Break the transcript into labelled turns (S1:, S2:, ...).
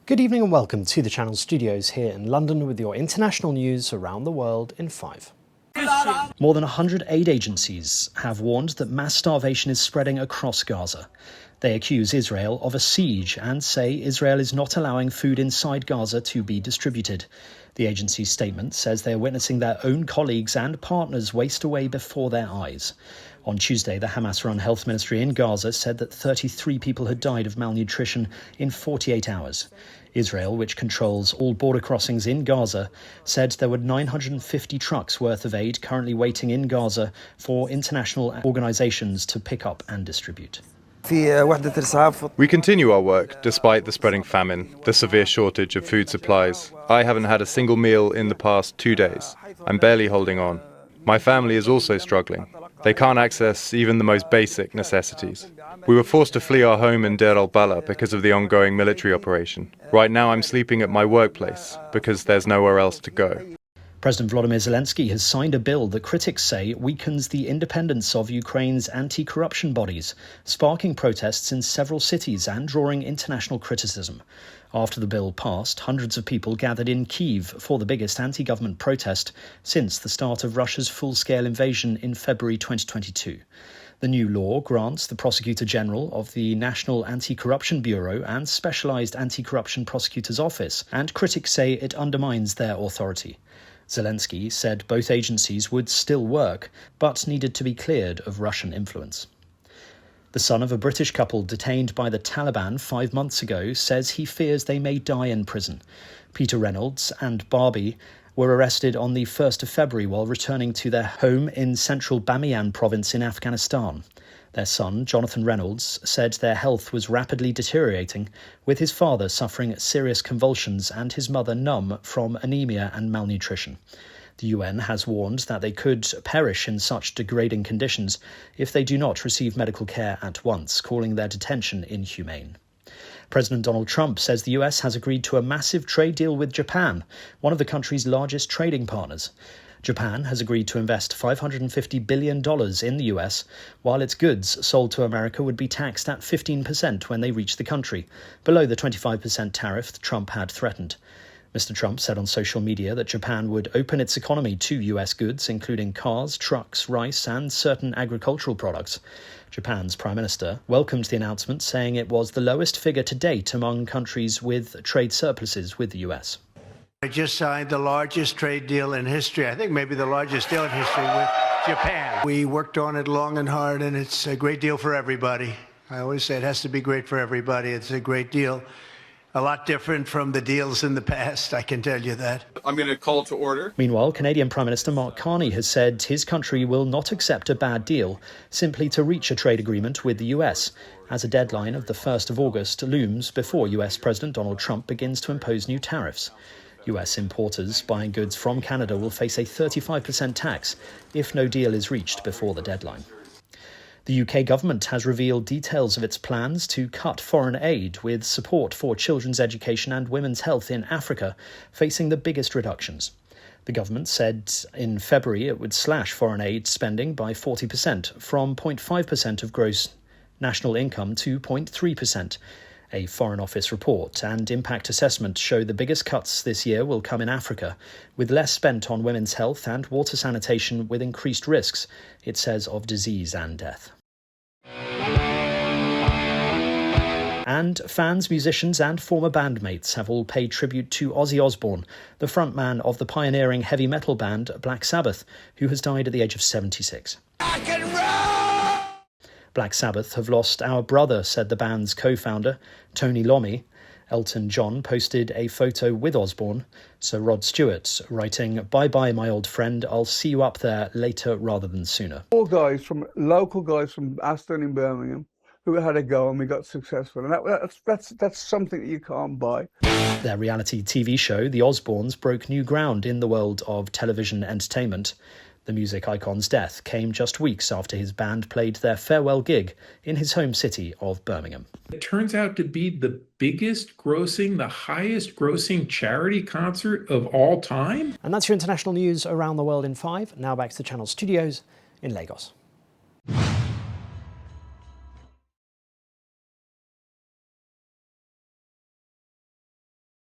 S1: Good evening and welcome to the Channel Studios here in London with your international news around the world in 5. More than 100 aid agencies have warned that mass starvation is spreading across Gaza. They accuse Israel of a siege and say Israel is not allowing food inside Gaza to be distributed. The agency's statement says they are witnessing their own colleagues and partners waste away before their eyes. On Tuesday, the Hamas-run health ministry in Gaza said that 33 people had died of malnutrition in 48 hours. Israel, which controls all border crossings in Gaza, said there were 950 trucks worth of aid currently waiting in Gaza for international organisations to pick up and distribute.
S2: We continue our work despite the spreading famine, the severe shortage of food supplies. I haven't had a single meal in the past 2 days. I'm barely holding on. My family is also struggling. They can't access even the most basic necessities. We were forced to flee our home in Deir al-Balah because of the ongoing military operation. Right now I'm sleeping at my workplace because there's nowhere else to go.
S1: President Volodymyr Zelensky has signed a bill that critics say weakens the independence of Ukraine's anti-corruption bodies, sparking protests in several cities and drawing international criticism. After the bill passed, hundreds of people gathered in Kyiv for the biggest anti-government protest since the start of Russia's full-scale invasion in February 2022. The new law grants the Prosecutor General of the National Anti-Corruption Bureau and Specialised Anti-Corruption Prosecutor's Office, and critics say it undermines their authority. Zelensky said both agencies would still work, but needed to be cleared of Russian influence. The son of a British couple detained by the Taliban 5 months ago says he fears they may die in prison. Peter Reynolds and Barbie were arrested on the 1st of February while returning to their home in central Bamiyan province in Afghanistan. Their son, Jonathan Reynolds, said their health was rapidly deteriorating, with his father suffering serious convulsions and his mother numb from anemia and malnutrition. The UN has warned that they could perish in such degrading conditions if they do not receive medical care at once, calling their detention inhumane. President Donald Trump says the US has agreed to a massive trade deal with Japan, one of the country's largest trading partners. Japan has agreed to invest $550 billion in the US, while its goods sold to America would be taxed at 15% when they reach the country, below the 25% tariff Trump had threatened. Mr. Trump said on social media that Japan would open its economy to US goods, including cars, trucks, rice, and certain agricultural products. Japan's Prime Minister welcomed the announcement, saying it was the lowest figure to date among countries with trade surpluses with the US.
S3: I just signed the largest trade deal in history, I think maybe the largest deal in history with Japan. We worked on it long and hard, and it's a great deal for everybody. I always say it has to be great for everybody. It's a great deal. A lot different from the deals in the past, I can tell you that.
S4: I'm going to call to order.
S1: Meanwhile, Canadian Prime Minister Mark Carney has said his country will not accept a bad deal simply to reach a trade agreement with the US, as a deadline of the 1st of August looms before US President Donald Trump begins to impose new tariffs. US importers buying goods from Canada will face a 35% tax if no deal is reached before the deadline. The UK government has revealed details of its plans to cut foreign aid, with support for children's education and women's health in Africa facing the biggest reductions. The government said in February it would slash foreign aid spending by 40%, from 0.5% of gross national income to 0.3%. A Foreign Office report and impact assessment show the biggest cuts this year will come in Africa, with less spent on women's health and water sanitation, with increased risks, it says, of disease and death. And fans, musicians and former bandmates have all paid tribute to Ozzy Osbourne, the frontman of the pioneering heavy metal band Black Sabbath, who has died at the age of 76. Black Sabbath have lost our brother, said the band's co-founder, Tony Iommi. Elton John posted a photo with Osbourne, Sir Rod Stewart writing, "Bye-bye, my old friend, I'll see you up there later rather than sooner."
S5: Local guys from Aston in Birmingham, who had a go and we got successful. And that's something that you can't buy.
S1: Their reality TV show, The Osbournes, broke new ground in the world of television entertainment. The music icon's death came just weeks after his band played their farewell gig in his home city of Birmingham.
S6: It turns out to be the highest grossing charity concert of all time.
S1: And that's your international news around the world in 5. Now back to the Channel Studios in Lagos.